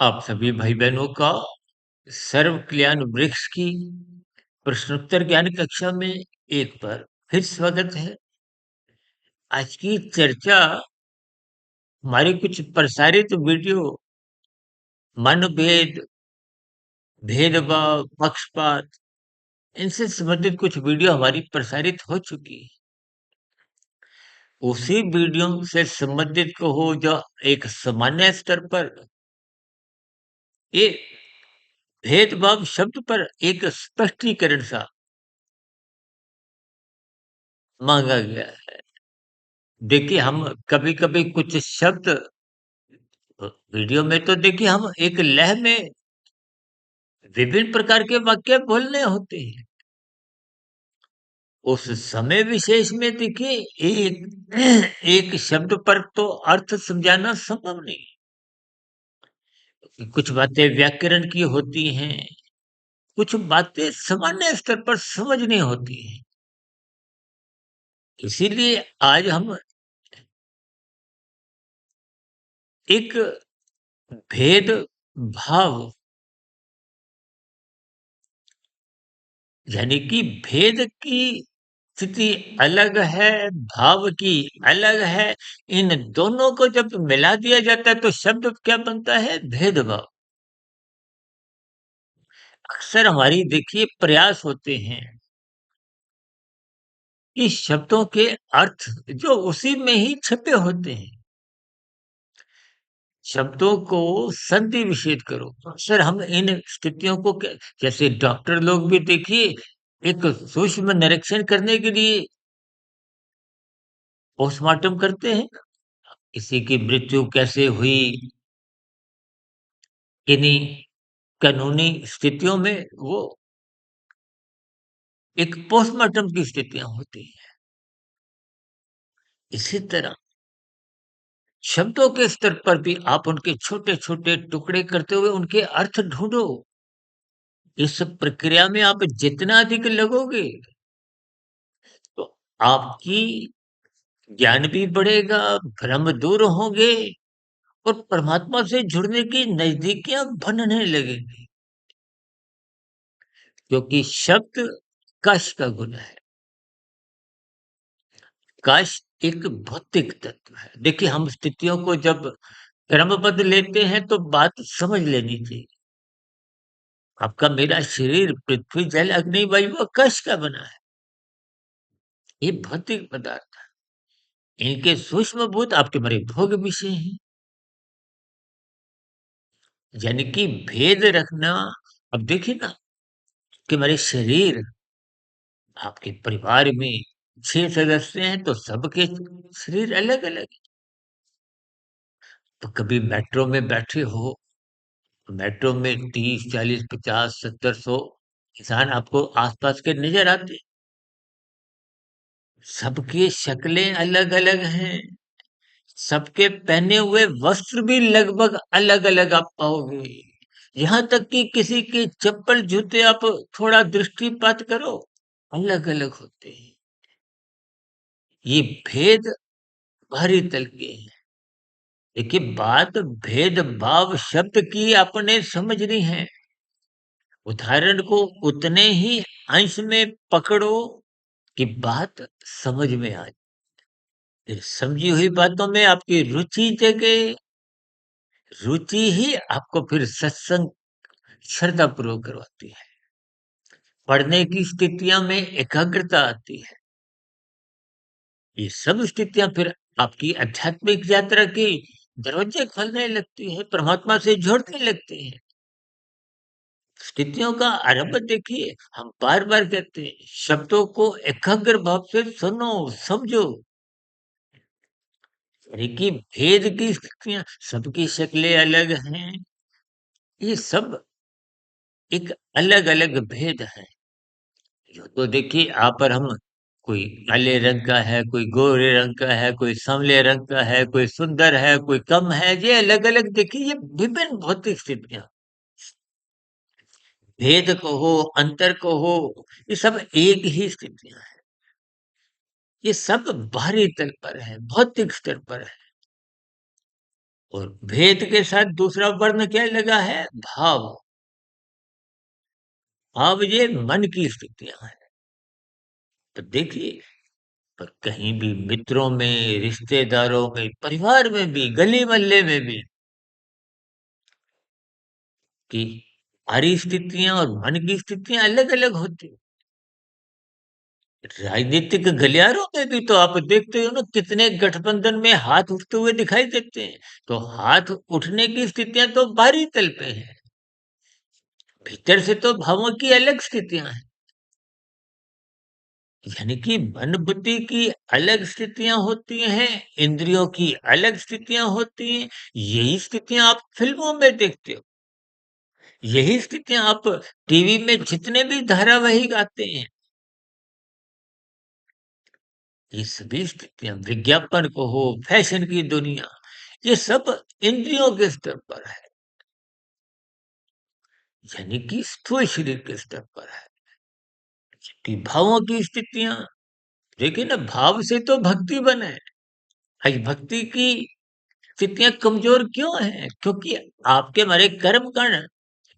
आप सभी भाई बहनों का सर्व कल्याण वृक्ष की प्रश्नोत्तर ज्ञान कक्षा में एक बार फिर स्वागत है। आज की चर्चा हमारे कुछ प्रसारित वीडियो मनभेद, भेदभाव, पक्षपात इनसे संबंधित कुछ वीडियो हमारी प्रसारित हो चुकी है। उसी वीडियो से संबंधित को हो जो एक सामान्य स्तर पर ये भेदभाव शब्द पर एक स्पष्टीकरण सा मांगा गया है। देखिए हम कभी-कभी कुछ शब्द वीडियो में तो देखिए हम एक लय में विभिन्न प्रकार के वाक्य बोलने होते हैं। उस समय विशेष में देखिए एक एक शब्द पर तो अर्थ समझाना संभव नहीं। कुछ बातें व्याकरण की होती हैं, कुछ बातें सामान्य स्तर पर समझनी होती हैं। इसीलिए आज हम एक भेद भाव यानी कि भेद की स्थिति अलग है, भाव की अलग है। इन दोनों को जब मिला दिया जाता है तो शब्द क्या बनता है? भेदभाव। अक्सर हमारी देखिए प्रयास होते हैं कि शब्दों के अर्थ जो उसी में ही छिपे होते हैं, शब्दों को संधि विच्छेद करो। अक्सर हम इन स्थितियों को जैसे डॉक्टर लोग भी देखिए एक सूक्ष्म निरीक्षण करने के लिए पोस्टमार्टम करते हैं। किसी की मृत्यु कैसे हुई, किन्हीं कानूनी स्थितियों में वो एक पोस्टमार्टम की स्थितियां होती हैं। इसी तरह शब्दों के स्तर पर भी आप उनके छोटे-छोटे टुकड़े करते हुए उनके अर्थ ढूँढो। इस प्रक्रिया में आप जितना अधिक लगोगे, तो आपकी ज्ञान भी बढ़ेगा, भ्रम दूर होंगे और परमात्मा से जुड़ने की नज़दीकियाँ बनने लगेंगी। क्योंकि शब्द कश का गुण है। कश एक भौतिक तत्व है। देखिए हम स्थितियों को जब क्रमबद्ध लेते हैं तो बात समझ लेनी चाहिए। आपका मेरा शरीर पृथ्वी, जल, अग्नि, वायु व कश का बना है। ये भौतिक पदार्थ है। इनके सूक्ष्म भूत आपके हमारे भोग विषय हैं। यानी कि भेद रखना। अब देखिए ना कि हमारे शरीर आपके परिवार में 6 सदस्य हैं तो सबके शरीर अलग-अलग हैं। तो कभी मेट्रो में बैठे हो, मेट्रो में 30, 40, 50, 70, 100 इंसान आपको आस-पास के नज़र आते हैं। सबकी शक्लें अलग-अलग हैं। सबके पहने हुए वस्त्र भी लगभग अलग-अलग आप पाओगे। यहाँ तक कि किसी के चप्पल जूते आप थोड़ा दृष्टिपात करो, अलग-अलग होते हैं। ये भेद बाहरी तल के हैं। देखिए बात भेदभाव शब्द की आपने समझनी है। उदाहरण को उतने ही अंश में पकड़ो कि बात समझ में आ जाए। फिर समझी हुई बातों में आपकी रुचि जगे, रुचि ही आपको फिर सत्संग श्रद्धापूर्वक करवाती है। पढ़ने की स्थितियाँ में एकाग्रता आती है। ये सब स्थितियाँ फिर आपकी आध्यात्मिक यात्रा की दरवाजे खोलने लगती हैं, परमात्मा से जोड़ने लगती हैं। स्थितियों का आरंभ देखिए, हम बार-बार कहते हैं, शब्दों को एकाग्र भाव से सुनो, समझो। यानी कि भेद की स्थितियाँ, सबकी शक्लें अलग हैं। ये सब एक अलग-अलग भेद हैं। यूँ तो देखिए आप और हम कोई काले रंग का है, कोई गोरे रंग का है, कोई सांवले रंग का है, कोई सुंदर है, कोई कम है। ये अलग-अलग देखिए ये विभिन्न भौतिक स्थितियाँ, भेद कहो, अंतर कहो, ये सब एक ही स्थितियाँ हैं। ये सब बाहरी तल पर है, भौतिक स्तर पर है। और भेद के साथ दूसरा वर्ण क्या लगा है? भाव। भाव ये मन की स्थितियां हैं। तो देखिए, पर कहीं भी मित्रों में, रिश्तेदारों में, परिवार में भी, गली मोहल्ले में भी, कि हमारी स्थितियां और मन की स्थितियां अलग अलग होती हैं। राजनीतिक गलियारों में भी तो आप देखते हो ना, कितने गठबंधन में हाथ उठते हुए दिखाई देते हैं। तो हाथ उठने की स्थितियां तो बाहरी तल पे हैं, भीतर से तो भावों की अलग स्थितियां हैं। यानी कि मन बुद्धि की अलग स्थितियां होती हैं, इंद्रियों की अलग स्थितियां होती हैं। यही स्थितियां आप फिल्मों में देखते हो, यही स्थितियां आप टीवी में जितने भी धारावाहिक आते हैं, ये सभी स्थितियां, विज्ञापन को हो, फैशन की दुनिया, ये सब इंद्रियों के स्तर पर है, यानी कि स्थूल शरीर के स्तर पर है। कि भावों की स्थितियां, देखिए ना, भाव से तो भक्ति बने। आज भक्ति की स्थितियां कमजोर क्यों हैं? क्योंकि आपके हमारे कर्म कांड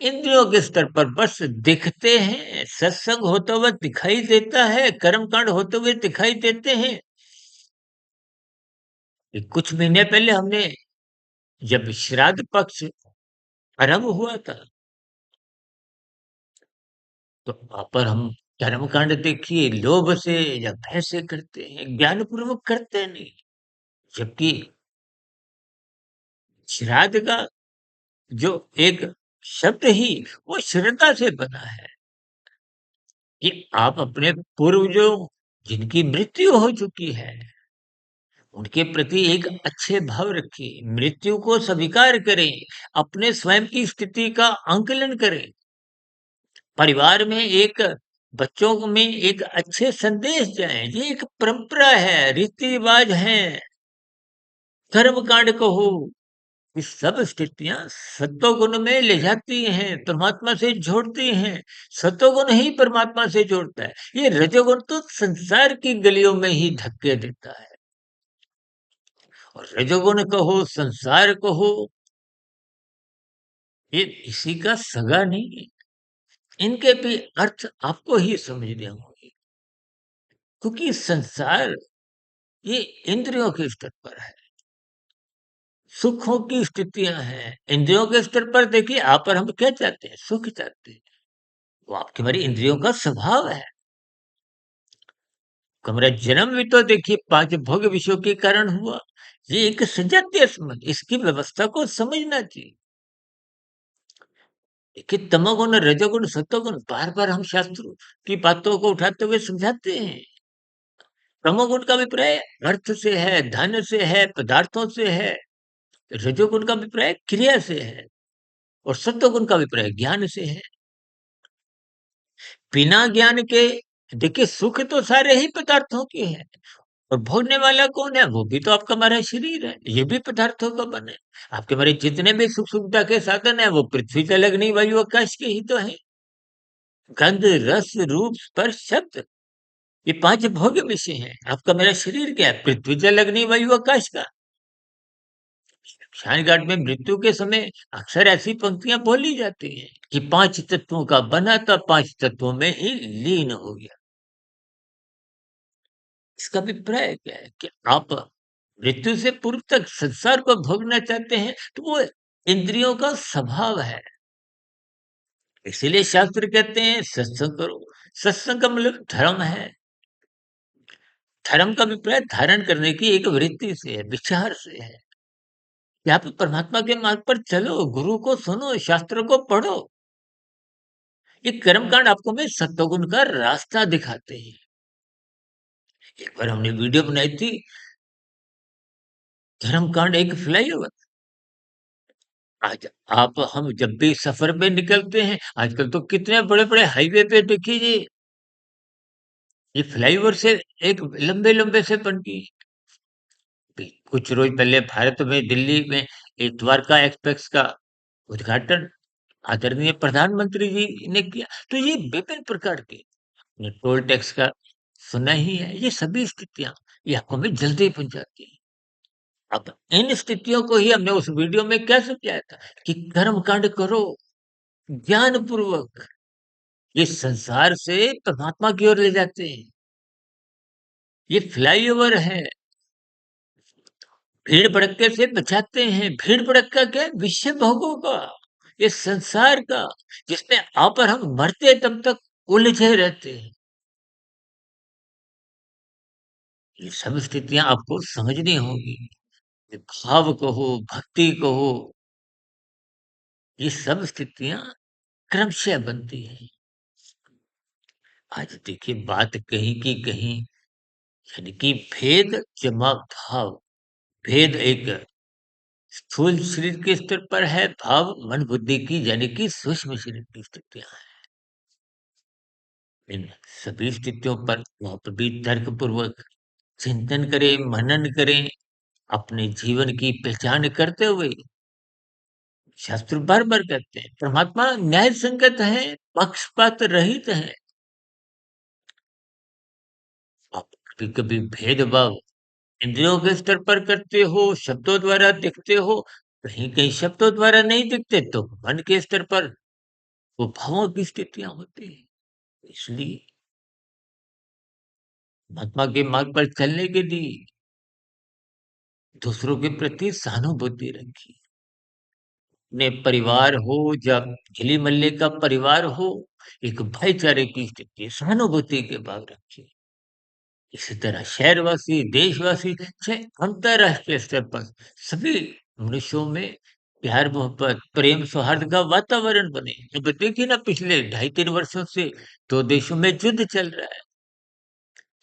इंद्रियों के स्तर पर बस दिखते हैं। सत्संग होता हुआ दिखाई देता है, कर्म कांड होते हुए दिखाई देते हैं। ये कुछ महीने पहले हमने, जब श्राद्ध पक्ष आरंभ हुआ था, तो वहां पर हम कर्म कांड देखिए, लोभ से या भय से करते हैं, ज्ञान पूर्वक करते नहीं। जबकि श्राद्ध का जो एक शब्द ही वो श्रद्धा से बना है, कि आप अपने पूर्वजों, जिनकी मृत्यु हो चुकी है, उनके प्रति एक अच्छे भाव रखिए, मृत्यु को स्वीकार करें, अपने स्वयं की स्थिति का आंकलन करें, परिवार में एक, बच्चों में एक अच्छे संदेश जाए। ये एक परंपरा है, रीति रिवाज है, कर्म कांड कहो, ये सब स्थितियां सत्वगुण में ले जाती हैं, परमात्मा से जोड़ती हैं। सत्वगुण ही परमात्मा से जोड़ता है। ये रजोगुण तो संसार की गलियों में ही धक्के देता है। और रजोगुण कहो, संसार कहो, ये इसी का सगा नहीं है। इनके भी अर्थ आपको ही समझने होंगे, क्योंकि संसार ये इंद्रियों के स्तर पर है, सुखों की स्थितियां हैं। इंद्रियों के स्तर पर देखिए, आप और हम क्या चाहते हैं? सुख चाहते हैं। वो आपकी हमारी इंद्रियों का स्वभाव है। हमारा जन्म भी तो देखिए पांच भोग विषयों के कारण हुआ। ये एक सजातीय समझ, इसकी व्यवस्था को समझना चाहिए। देखिए, तमोगुण, रजोगुण, सत्वगुण, बार बार हम शास्त्रों की बातों को उठाते हुए समझाते हैं। तमोगुण का अभिप्राय अर्थ से है, धन से है, पदार्थों से है। रजोगुण का अभिप्राय क्रिया से है, और सत्वगुण का अभिप्राय ज्ञान से है। बिना ज्ञान के देखिए, सुख तो सारे ही पदार्थों के हैं, और भोगने वाला कौन है? वो भी तो आपका हमारा शरीर है, ये भी पदार्थों का बना है। आपके हमारे जितने भी सुख सुविधा के साधन है, वो पृथ्वी से अलग नहीं, वायु आकाश के ही तो है। गंध, रस, रूप, स्पर्श, शब्द, ये पांच भोग्य विषय हैं। आपका मेरा शरीर क्या है? पृथ्वी से अलग नहीं, वायु आकाश का। शमशान घाट में मृत्यु के समय अक्सर ऐसी पंक्तियां बोली जाती हैं, कि पांच तत्वों का बना था, पांच तत्वों में ही लीन हो गया। इसका अभिप्राय क्या है? कि आप मृत्यु से पूर्व तक संसार को भोगना चाहते हैं, तो वो इंद्रियों का स्वभाव है। इसीलिए शास्त्र कहते हैं सत्संग करो। सत्संग का मतलब धर्म है। धर्म का अभिप्राय धारण करने की एक वृत्ति से है, विचार से है, कि आप परमात्मा के मार्ग पर चलो, गुरु को सुनो, शास्त्र को पढ़ो। ये कर्मकांड आपको में सत्वगुण का रास्ता दिखाते हैं। एक बार हमने वीडियो बनाई थी, धर्मकांड एक फ्लाईओवर। आज आप हम जब भी सफर पे निकलते हैं, आजकल तो कितने बड़े बड़े हाईवे पे देखिए, ये फ्लाईओवर से एक लंबे लंबे से बन गई। कुछ रोज पहले भारत में, दिल्ली में एक द्वारका एक्सप्रेस का उद्घाटन आदरणीय प्रधानमंत्री जी ने किया। तो ये विभिन्न प्रकार के, ने टोल टैक्स का सुना ही है। ये सभी स्थितियां, ये आपको में जल्दी पहुंच जाती है। अब इन स्थितियों को ही हमने उस वीडियो में क्या समझाया था कि कर्म कांड करो ज्ञान पूर्वक, ये संसार से परमात्मा की ओर ले जाते हैं। ये फ्लाईओवर है, भीड़ भड़क्के से बचाते हैं। भीड़ भड़क्का क्या है? विषय भोगों का, ये संसार का, जिसमें आकर हम मरते तब तक उलझे रहते हैं। ये सब स्थितियां आपको समझनी होगी। ये भाव कहो, भक्ति कहो, ये सब स्थितियां क्रमशः बनती हैं। आज देखिए बात कहीं की कहीं, यानी कि भेद जमा भाव। भेद एक स्थूल शरीर के स्तर पर है, भाव मन बुद्धि की यानी कि सूक्ष्म शरीर की स्थितियां हैं। इन सभी स्थितियों पर आप भी तर्क पूर्वक चिंतन करें, मनन करें, अपने जीवन की पहचान करते हुए शास्त्र बार-बार कहते हैं, परमात्मा न्याय संगत है, पक्षपात रहित है। आप कभी-कभी भेदभाव इंद्रियों के स्तर पर करते हो, शब्दों द्वारा दिखते हो, कहीं-कहीं शब्दों द्वारा नहीं दिखते तो मन के स्तर पर वो भावों की स्थितियाँ होती हैं। इसलिए महात्मा के मार्ग पर चलने के लिए दूसरों के प्रति सहानुभूति रखिए। अपने परिवार हो या गली-मोहल्ले का परिवार हो, एक भाईचारे की स्थिति, सहानुभूति के भाव रखिए। इसी तरह शहरवासी, देशवासी चाहे अंतर्राष्ट्रीय स्तर पर सभी मनुष्यों में प्यार, मोहब्बत, प्रेम, सौहार्द का वातावरण बने। अब देखिए ना पिछले 2.5-3 वर्षों से 2 देशों में युद्ध चल रहा है।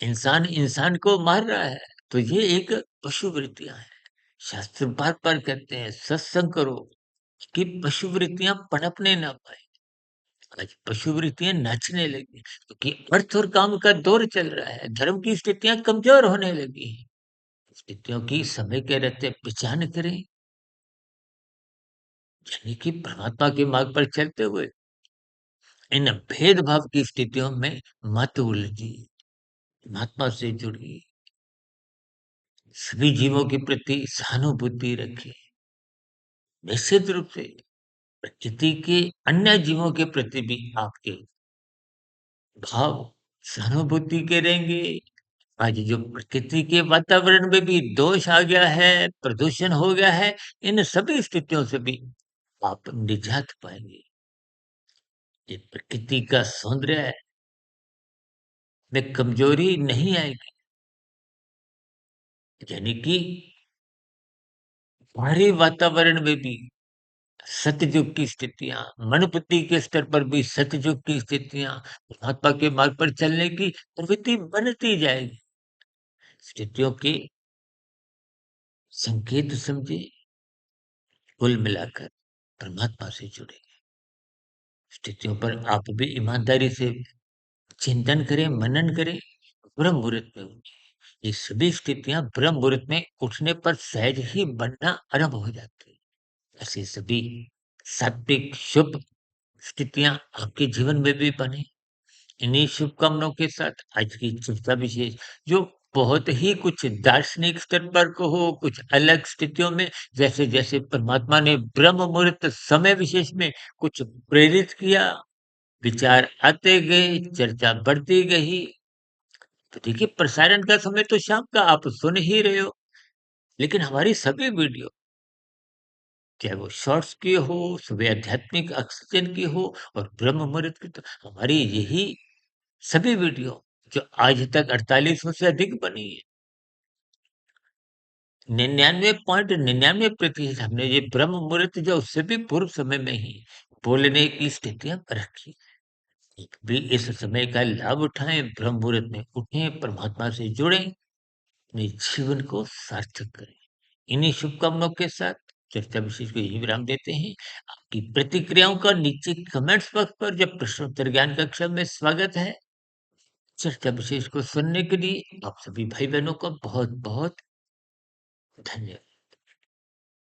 इंसान इंसान को मार रहा है, तो ये एक पशु वृत्तियाँ हैं। शास्त्र बार-बार कहते हैं सत्संग करो कि पशु वृत्तियाँ पनपने ना पाएँ। आज पशु वृत्तियाँ नाचने लगी क्योंकि अर्थ और काम का दौर चल रहा है। धर्म की स्थितियाँ कमज़ोर होने लगी हैं। स्थितियों की समय के रहते पहचान करें, यानी कि परमात्मा के मार्ग पर चलते हुए इन भेदभाव की स्थितियों में मत उलझिए। परमात्मा से जुड़िए, सभी जीवों के प्रति सहानुभूति रखिए। निश्चित रूप से प्रकृति के अन्य जीवों के प्रति भी आपके भाव सहानुभूति के रहेंगे। आज जो प्रकृति के वातावरण में भी दोष आ गया है, प्रदूषण हो गया है, इन सभी स्थितियों से भी आप निजात पाएँगे। ये प्रकृति का सौंदर्य है, में कमजोरी नहीं आएगी। यानी कि बाहरी वातावरण में भी सतयुग की स्थितियाँ, मन बुद्धि के स्तर पर भी सतयुग की स्थितियाँ, महात्मा के मार्ग पर चलने की प्रवृत्ति बनती जाएगी। स्थितियों के संकेत समझे, कुल मिलाकर परमात्मा से जुड़े। स्थितियों पर आप भी ईमानदारी से चिंतन करें, मनन करें, ब्रह्म मुहूर्त में उठिए। ये सभी स्थितियाँ ब्रह्म मुहूर्त में उठने पर सहज ही बनना आरंभ हो जाती है। ऐसे सभी सात्विक शुभ स्थितियाँ आपके जीवन में भी बने। इन्हीं शुभकामनाओं के साथ आज की चर्चा विशेष जो बहुत ही कुछ दार्शनिक स्तर पर कहो, कुछ अलग स्थितियों में जैसे-जैसे परमात्मा ने ब्रह्म मुहूर्त समय विशेष में कुछ प्रेरित किया, विचार आते गए, चर्चा बढ़ती गई। तो देखिए प्रसारण का समय तो शाम का आप सुन ही रहे हो, लेकिन हमारी सभी वीडियो चाहे वो शॉर्ट्स की हो, सुबह आध्यात्मिक ऑक्सीजन की हो और ब्रह्म मुहूर्त की तो हमारी यही सभी वीडियो जो आज तक 4800 से अधिक बनी है, 99.99% हमने ये ब्रह्म मुहूर्त जो उससे भी पूर्व समय में ही बोलने की स्थितियाँ रखी। आप भी इस समय का लाभ उठाएँ, ब्रह्म मुहूर्त में उठें, परमात्मा से जुड़ें, अपने जीवन को सार्थक करें। इन्हीं शुभकामनाओं के साथ चर्चा विशेष को यहीं विराम देते हैं। आपकी प्रतिक्रियाओं का नीचे कमेंट्स बॉक्स पर जब प्रश्नोत्तर ज्ञान कक्षा में स्वागत है। चर्चा विशेष को सुनने के लिए आप सभी भाई-बहनों का बहुत-बहुत धन्यवाद।